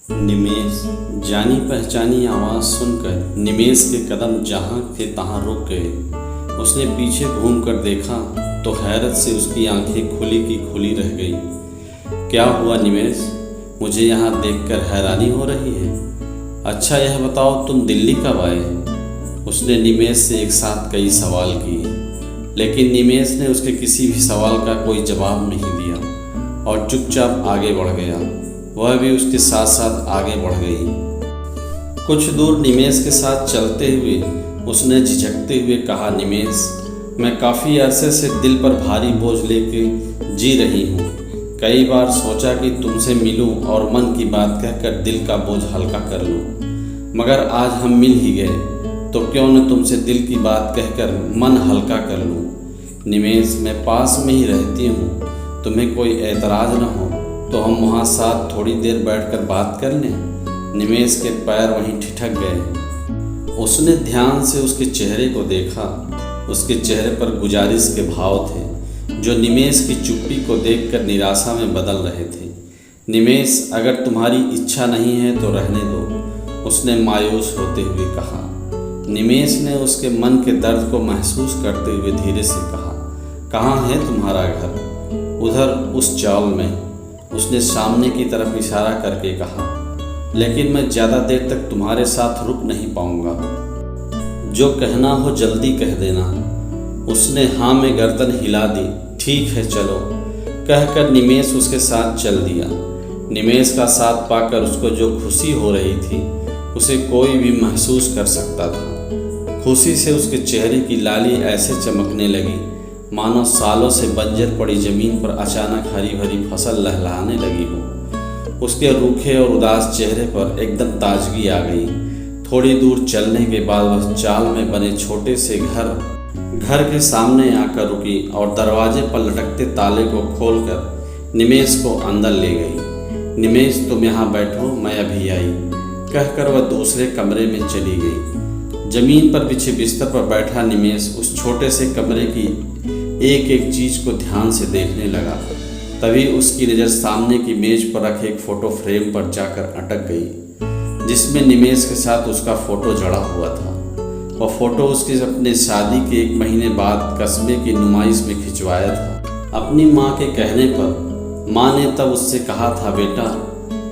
निमेष जानी पहचानी आवाज़ सुनकर निमेष के कदम जहाँ थे तहाँ रुक गए। उसने पीछे घूमकर देखा तो हैरत से उसकी आंखें खुली की खुली रह गई। क्या हुआ निमेष, मुझे यहाँ देखकर हैरानी हो रही है? अच्छा यह बताओ तुम दिल्ली कब आए? उसने निमेष से एक साथ कई सवाल किए, लेकिन निमेष ने उसके किसी भी सवाल का कोई जवाब नहीं दिया और चुपचाप आगे बढ़ गया। वह भी उसके साथ साथ आगे बढ़ गई। कुछ दूर निमेष के साथ चलते हुए उसने झिझकते हुए कहा, निमेष, मैं काफ़ी अरसे से दिल पर भारी बोझ लेके जी रही हूँ। कई बार सोचा कि तुमसे मिलूं और मन की बात कहकर दिल का बोझ हल्का कर लूं, मगर आज हम मिल ही गए तो क्यों न तुमसे दिल की बात कहकर मन हल्का कर लूं। निमेष, मैं पास में ही रहती हूँ, तुम्हें कोई एतराज़ न हो तो हम वहाँ साथ थोड़ी देर बैठकर बात कर लें। निमेष के पैर वहीं ठिठक गए। उसने ध्यान से उसके चेहरे को देखा। उसके चेहरे पर गुजारिश के भाव थे जो निमेष की चुप्पी को देखकर निराशा में बदल रहे थे। निमेष, अगर तुम्हारी इच्छा नहीं है तो रहने दो, उसने मायूस होते हुए कहा। निमेष ने उसके मन के दर्द को महसूस करते हुए धीरे से कहा, कहाँ है तुम्हारा घर? उधर उस चौल में, उसने सामने की तरफ इशारा करके कहा। लेकिन मैं ज़्यादा देर तक तुम्हारे साथ रुक नहीं पाऊंगा। जो कहना हो जल्दी कह देना। उसने हाँ में गर्दन हिला दी। ठीक है चलो, कहकर निमेष उसके साथ चल दिया। निमेष का साथ पाकर उसको जो खुशी हो रही थी उसे कोई भी महसूस कर सकता था। खुशी से उसके चेहरे की लाली ऐसे चमकने लगी मानो सालों से बंजर पड़ी जमीन पर अचानक हरी भरी फसल लहलहाने लगी हो। उसके रूखे और उदास चेहरे पर एकदम ताजगी आ गई। थोड़ी दूर चलने के बाद वह चाल में बने छोटे से घर के सामने आकर रुकी और दरवाजे पर लटकते ताले को खोलकर निमेष को अंदर ले गई। निमेष, तुम यहाँ बैठो, मैं अभी आई, कहकर वह दूसरे कमरे में चली गई। जमीन पर बिछे बिस्तर पर बैठा निमेष उस छोटे से कमरे की एक एक चीज को ध्यान से देखने लगा। तभी उसकी नज़र सामने की मेज पर रखे एक फ़ोटो फ्रेम पर जाकर अटक गई, जिसमें निमेष के साथ उसका फ़ोटो जड़ा हुआ था। वह फ़ोटो उसके अपने शादी के 1 महीने बाद कस्बे की नुमाइश में खिंचवाया था। अपनी माँ के कहने पर माँ ने तब उससे कहा था, बेटा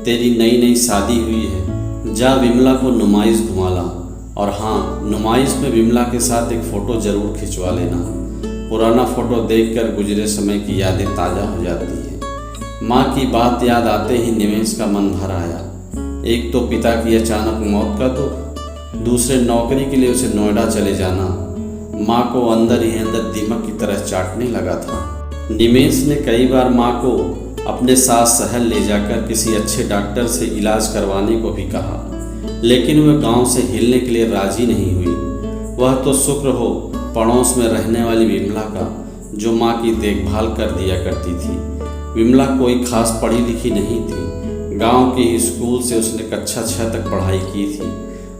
तेरी नई नई शादी हुई है, जा विमला को नुमाइश घुमा ला, और हाँ, नुमाइश में विमला के साथ एक फ़ोटो ज़रूर खिंचवा लेना। पुराना फ़ोटो देखकर गुजरे समय की यादें ताज़ा हो जाती हैं। माँ की बात याद आते ही निमेष का मन भर आया। एक तो पिता की अचानक मौत का दुख, दूसरे नौकरी के लिए उसे नोएडा चले जाना। माँ को अंदर ही अंदर दीमक की तरह चाटने लगा था। निमेष ने कई बार माँ को अपने साथ शहर ले जाकर किसी अच्छे डॉक्टर से इलाज करवाने को भी कहा, लेकिन वह गांव से हिलने के लिए राजी नहीं हुई। वह तो शुक्र हो पड़ोस में रहने वाली विमला का, जो माँ की देखभाल कर दिया करती थी। विमला कोई खास पढ़ी लिखी नहीं थी। गांव के ही स्कूल से उसने कक्षा 6 तक पढ़ाई की थी,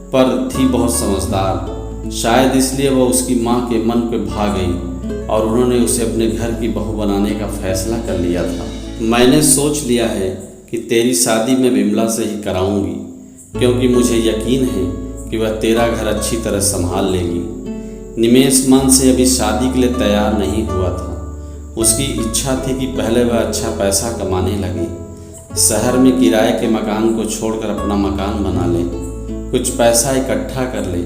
पर थी बहुत समझदार। शायद इसलिए वह उसकी माँ के मन पे भा गई और उन्होंने उसे अपने घर की बहू बनाने का फैसला कर लिया था। मैंने सोच लिया है कि तेरी शादी मैं विमला से ही कराऊंगी, क्योंकि मुझे यकीन है कि वह तेरा घर अच्छी तरह संभाल लेगी। निमेष मन से अभी शादी के लिए तैयार नहीं हुआ था। उसकी इच्छा थी कि पहले वह अच्छा पैसा कमाने लगे, शहर में किराए के मकान को छोड़कर अपना मकान बना ले, कुछ पैसा इकट्ठा कर ले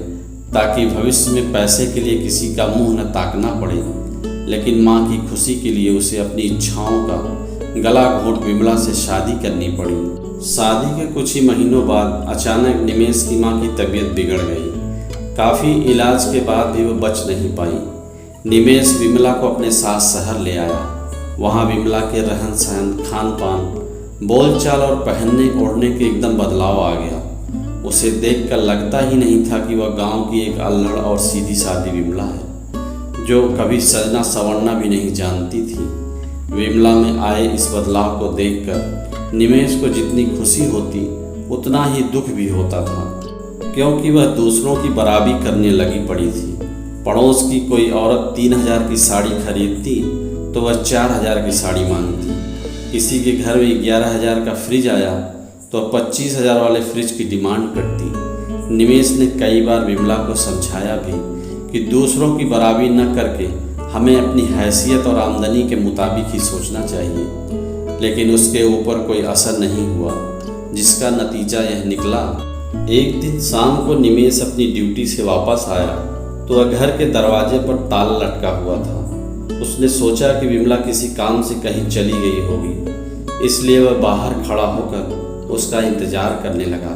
ताकि भविष्य में पैसे के लिए किसी का मुंह न ताकना पड़े। लेकिन माँ की खुशी के लिए उसे अपनी इच्छाओं का गला घोंट विमला से शादी करनी पड़ी। शादी के कुछ ही महीनों बाद अचानक निमेष की माँ की तबीयत बिगड़ गई। काफ़ी इलाज के बाद भी वो बच नहीं पाई। निमेष विमला को अपने साथ शहर ले आया। वहाँ विमला के रहन सहन, खान पान, बोलचाल और पहनने ओढ़ने के एकदम बदलाव आ गया। उसे देखकर लगता ही नहीं था कि वह गांव की एक अल्हड़ और सीधी सादी विमला है, जो कभी सजना संवरना भी नहीं जानती थी। विमला में आए इस बदलाव को देखकर निमेष को जितनी खुशी होती उतना ही दुख भी होता था, क्योंकि वह दूसरों की बराबरी करने लगी पड़ी थी। पड़ोस की कोई औरत 3000 की साड़ी खरीदती तो वह 4000 की साड़ी मांगती। किसी के घर में 11000 का फ्रिज आया तो 25,000 वाले फ्रिज की डिमांड करती। निमेश ने कई बार विमला को समझाया भी कि दूसरों की बराबरी न करके हमें अपनी हैसियत और आमदनी के मुताबिक ही सोचना चाहिए, लेकिन उसके ऊपर कोई असर नहीं हुआ, जिसका नतीजा यह निकला। एक दिन शाम को निमेश अपनी ड्यूटी से वापस आया तो वह घर के दरवाजे पर ताला लटका हुआ था। उसने सोचा कि विमला किसी काम से कहीं चली गई होगी, इसलिए वह बाहर खड़ा होकर उसका इंतज़ार करने लगा।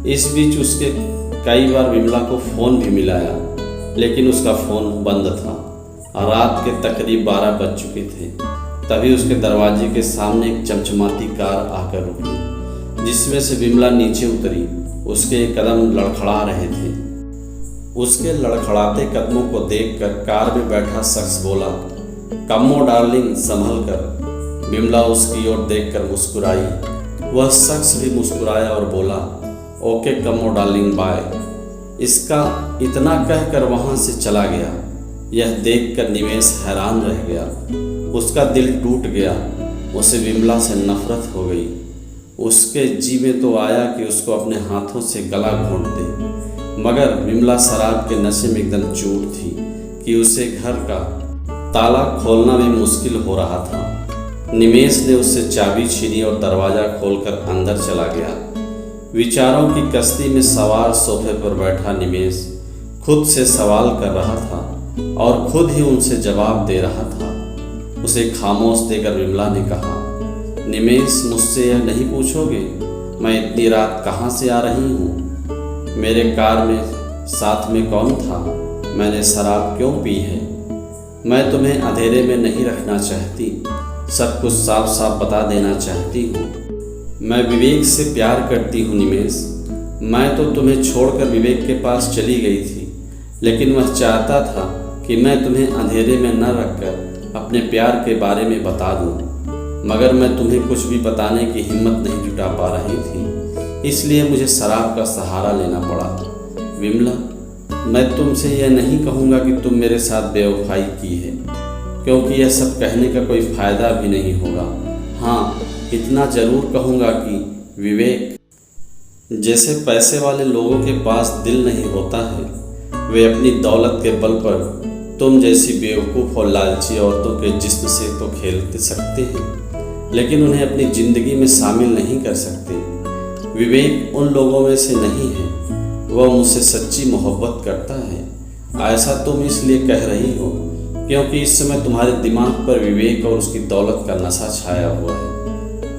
इस बीच उसके कई बार विमला को फ़ोन भी मिलाया, लेकिन उसका फ़ोन बंद था। रात के तकरीब 12 बज चुके थे। तभी उसके दरवाजे के सामने एक चमचमाती कार आकर रुकी, जिसमें से विमला नीचे उतरी। उसके कदम लड़खड़ा रहे थे। उसके लड़खड़ाते कदमों को देखकर कार में बैठा शख्स बोला, कम्मो डार्लिंग, संभल कर। विमला उसकी ओर देखकर मुस्कुराई। वह शख्स भी मुस्कुराया और बोला, ओके कम्मो डार्लिंग, बाय। इसका इतना कहकर वहाँ से चला गया। यह देखकर निमेश हैरान रह गया। उसका दिल टूट गया। उसे विमला से नफरत हो गई। उसके जी में तो आया कि उसको अपने हाथों से गला घोंट दे, मगर विमला शराब के नशे में एकदम चूर थी कि उसे घर का ताला खोलना भी मुश्किल हो रहा था। निमेश ने उससे चाबी छीनी और दरवाज़ा खोलकर अंदर चला गया। विचारों की कश्ती में सवार सोफे पर बैठा निमेश खुद से सवाल कर रहा था और खुद ही उनसे जवाब दे रहा था। उसे खामोश देकर विमला ने कहा, निमेश, मुझसे यह नहीं पूछोगे मैं इतनी रात कहाँ से आ रही हूँ? मेरे कार में साथ में कौन था? मैंने शराब क्यों पी है? मैं तुम्हें अंधेरे में नहीं रखना चाहती, सब कुछ साफ साफ बता देना चाहती हूँ। मैं विवेक से प्यार करती हूँ निमेश। मैं तो तुम्हें छोड़कर विवेक के पास चली गई थी, लेकिन वह चाहता था कि मैं तुम्हें अंधेरे में न रखकर अपने प्यार के बारे में बता दूँ, मगर मैं तुम्हें कुछ भी बताने की हिम्मत नहीं जुटा पा रही थी, इसलिए मुझे शराब का सहारा लेना पड़ा। विमला, मैं तुमसे यह नहीं कहूँगा कि तुम मेरे साथ बेवफाई की है, क्योंकि यह सब कहने का कोई फ़ायदा भी नहीं होगा। हाँ, इतना ज़रूर कहूँगा कि विवेक जैसे पैसे वाले लोगों के पास दिल नहीं होता है, वे अपनी दौलत के बल पर तुम जैसी बेवकूफ़ और लालची औरतों के जिस्म से तो खेल सकते हैं, लेकिन उन्हें अपनी ज़िंदगी में शामिल नहीं कर सकते। विवेक उन लोगों में से नहीं है। वह मुझसे सच्ची मोहब्बत करता है। ऐसा तुम इसलिए कह रही हो क्योंकि इस समय तुम्हारे दिमाग पर विवेक और उसकी दौलत का नशा छाया हुआ है,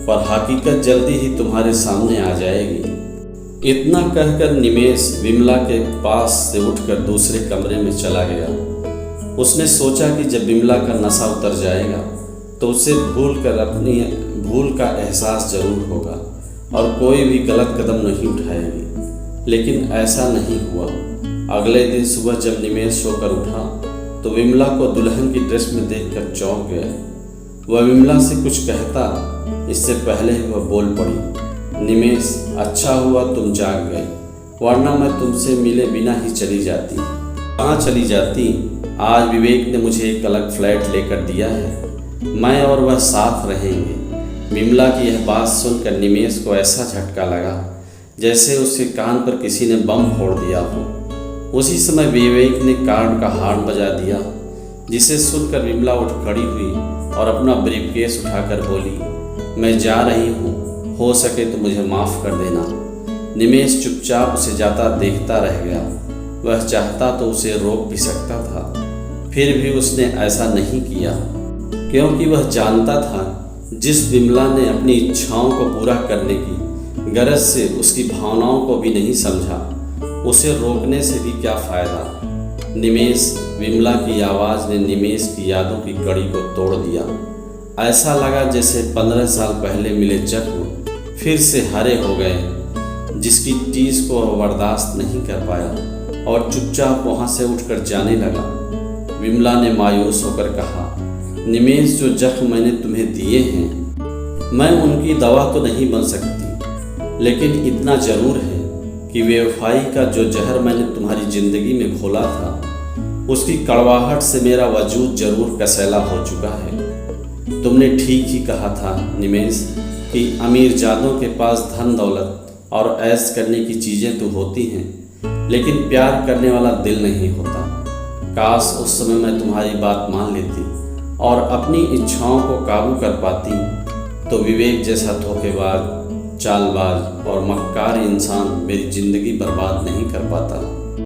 पर हकीकत जल्दी ही तुम्हारे सामने आ जाएगी। इतना कहकर निमेश विमला के पास से उठकर दूसरे कमरे में चला गया। उसने सोचा कि जब विमला का नशा उतर जाएगा तो उसे अपनी भूल का एहसास जरूर होगा और कोई भी गलत कदम नहीं उठाएगी, लेकिन ऐसा नहीं हुआ। अगले दिन सुबह जब निमेश सोकर उठा तो विमला को दुल्हन की ड्रेस में देखकर चौंक गया। वह विमला से कुछ कहता, इससे पहले ही वह बोल पड़ी, निमेश, अच्छा हुआ तुम जाग गए, वरना मैं तुमसे मिले बिना ही चली जाती। कहाँ चली जाती? आज विवेक ने मुझे एक अलग फ्लैट लेकर दिया है, मैं और वह साथ रहेंगे। विमला की यह बात सुनकर निमेश को ऐसा झटका लगा जैसे उसके कान पर किसी ने बम फोड़ दिया हो। उसी समय विवेक ने कार का हॉर्न बजा दिया, जिसे सुनकर विमला उठ खड़ी हुई और अपना ब्रीफकेस उठाकर बोली, मैं जा रही हूँ, हो सके तो मुझे माफ़ कर देना। निमेश चुपचाप उसे जाता देखता रह गया। वह चाहता तो उसे रोक भी सकता था, फिर भी उसने ऐसा नहीं किया, क्योंकि वह जानता था जिस विमला ने अपनी इच्छाओं को पूरा करने की गरज से उसकी भावनाओं को भी नहीं समझा, उसे रोकने से भी क्या फ़ायदा। निमेश, विमला की आवाज़ ने निमेश की यादों की कड़ी को तोड़ दिया। ऐसा लगा जैसे 15 साल पहले मिले जख्म फिर से हरे हो गए, जिसकी टीस को वह बर्दाश्त नहीं कर पाया और चुपचाप वहाँ से उठकर जाने लगा। विमला ने मायूस होकर कहा, निमेश, जो जख्म मैंने तुम्हें दिए हैं, मैं उनकी दवा तो नहीं बन सकती, लेकिन इतना ज़रूर है कि बेवफाई का जो जहर मैंने तुम्हारी ज़िंदगी में घोला था, उसकी कड़वाहट से मेरा वजूद ज़रूर कसैला हो चुका है। तुमने ठीक ही कहा था निमेश, कि अमीरजादों के पास धन दौलत और ऐश करने की चीज़ें तो होती हैं, लेकिन प्यार करने वाला दिल नहीं होता। काश उस समय मैं तुम्हारी बात मान लेती और अपनी इच्छाओं को काबू कर पाती, तो विवेक जैसा धोखेबाज, चालबाज और मक्कार इंसान मेरी ज़िंदगी बर्बाद नहीं कर पाता।